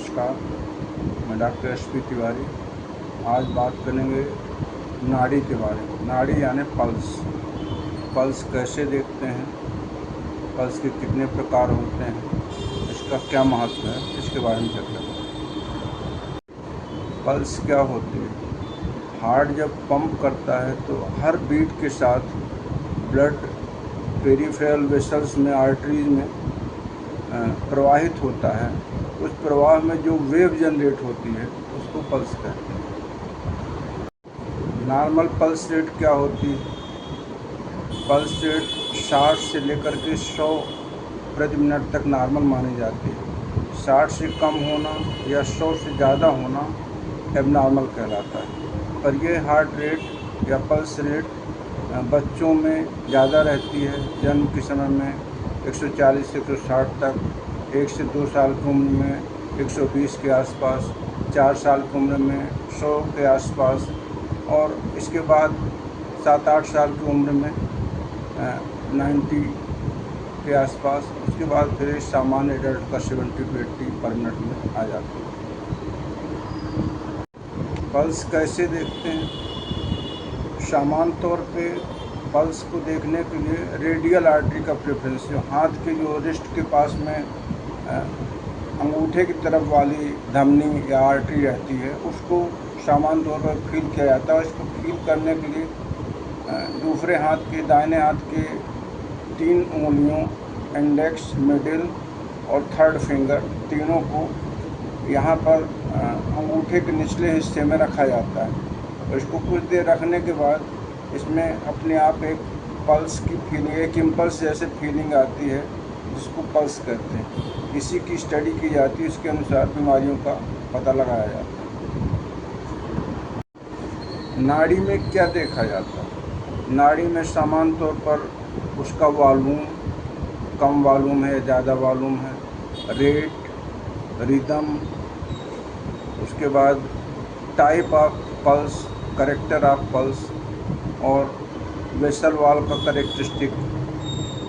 नमस्कार, मैं doctor SP. Tiwari. आज बात करेंगे नाड़ी के बारे में। नाड़ी यानी पल्स। पल्स कैसे देखते हैं, पल्स के कितने प्रकार होते हैं, इसका क्या महत्व है, इसके बारे में चर्चा करें। पल्स क्या होती है? हार्ट जब पंप करता है तो हर बीट के साथ ब्लड पेरिफेरल वेसल्स में, आर्टरीज में प्रवाहित होता है। उस प्रवाह में जो वेव जनरेट होती है उसको पल्स कहते हैं। नॉर्मल पल्स रेट क्या होती है? पल्स रेट 60 से लेकर के 100 प्रति मिनट तक नॉर्मल मानी जाती है। 60 से कम होना या 100 से ज़्यादा होना एबनॉर्मल कहलाता है। पर यह हार्ट रेट या पल्स रेट बच्चों में ज़्यादा रहती है। जन्म के समय में 140 से 160 तक, 1 से 2 साल की उम्र में 120 के आसपास, 4 साल की उम्र में 100 के आसपास, और इसके बाद 7-8 साल की उम्र में 90 के आसपास। उसके बाद फिर सामान्य एडल्ट का 70 to 80 पर मिनट में आ जाती है। पल्स कैसे देखते हैं? सामान्य तौर पे पल्स को देखने के लिए रेडियल आर्टरी का प्रेफरेंस, जो हाथ के जो रिस्ट के पास में अंगूठे की तरफ वाली धमनी या आर्टरी रहती है, उसको सामान्य तौर पर फील किया जाता है। इसको फील करने के लिए दूसरे हाथ के, दाहिने हाथ के 3 उंगलियों, इंडेक्स, मिडिल और थर्ड फिंगर, तीनों को यहाँ पर अंगूठे के निचले हिस्से में रखा जाता है। और इसको कुछ देर रखने के बाद इसमें अपने आप एक पल्स की फीलिंग, एक इम्पल्स जैसे फीलिंग आती है, जिसको पल्स कहते हैं। इसी की स्टडी की जाती है, इसके अनुसार बीमारियों का पता लगाया जाता है। नाड़ी में क्या देखा जाता है? नाड़ी में सामान्य तौर पर उसका वॉल्यूम, कम वॉल्यूम है, ज़्यादा वॉल्यूम है, रेट, रिदम, उसके बाद type of pulse, character of pulse, और वेसल वॉल का करेक्टरिस्टिक,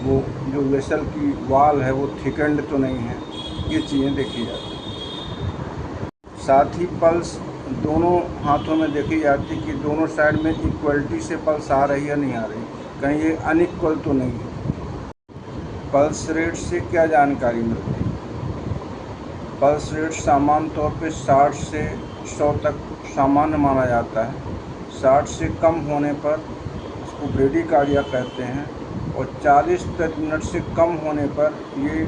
वो जो वेसल की वॉल है वो थिकेंड तो नहीं है, ये चीज़ें देखी जाती हैं। साथ ही पल्स दोनों हाथों में देखी जाती है कि दोनों साइड में इक्वलिटी से पल्स आ रही है नहीं आ रही, कहीं ये अनइक्वल तो नहीं है। पल्स रेट से क्या जानकारी मिलती है? पल्स रेट सामान्य तौर पे 60 से 100 तक सामान्य माना जाता है। 60 से कम होने पर उसको ब्रेडिकार्डिया कहते हैं, और 40 प्रति मिनट से कम होने पर ये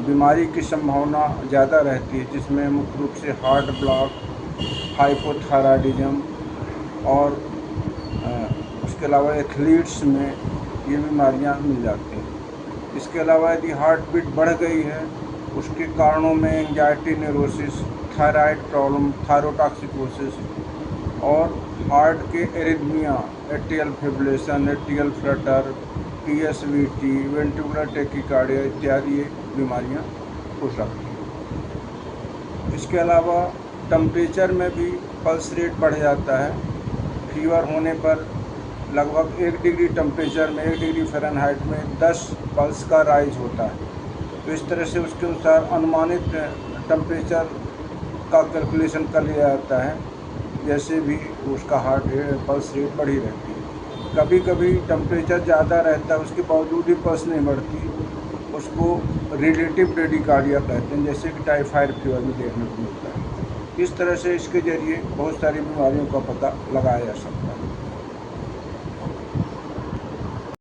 बीमारी की संभावना ज़्यादा रहती है, जिसमें मुख्य रूप से हार्ट ब्लॉक, हाइपोथायराइडिज्म और उसके अलावा एथलीट्स में ये बीमारियां मिल जाती हैं। इसके अलावा यदि हार्ट बीट बढ़ गई है, उसके कारणों में anxiety, neurosis, thyroid problem, thyrotoxicosis, और हार्ट के arrhythmia, atrial fibrillation, atrial Flutter, PSVT, ventricular tachycardia इत्यादि ये बीमारियां हो सकती हैं। इसके अलावा टेम्परेचर में भी पल्स रेट बढ़ जाता है। फीवर होने पर लगभग 1 डिग्री टेम्परेचर में, 1 डिग्री फ़ारेनहाइट में 10 पल्स का राइज होता है। तो इस तरह से उसके अनुसार अनुमानित टेम्परेचर का कैलकुलेशन कर लिया जाता है, जैसे भी उसका हार्ट पल्स रेट बढ़ी रहती है। कभी कभी टेम्परेचर ज़्यादा रहता है, उसके बावजूद भी पल्स नहीं बढ़ती, उसको रिलेटिव ब्रेडिकार्डिया कहते हैं, जैसे कि टाइफाइड फीवर में देखने को मिलता है। इस तरह से इसके ज़रिए बहुत सारी बीमारियों का पता लगाया जा सकता है।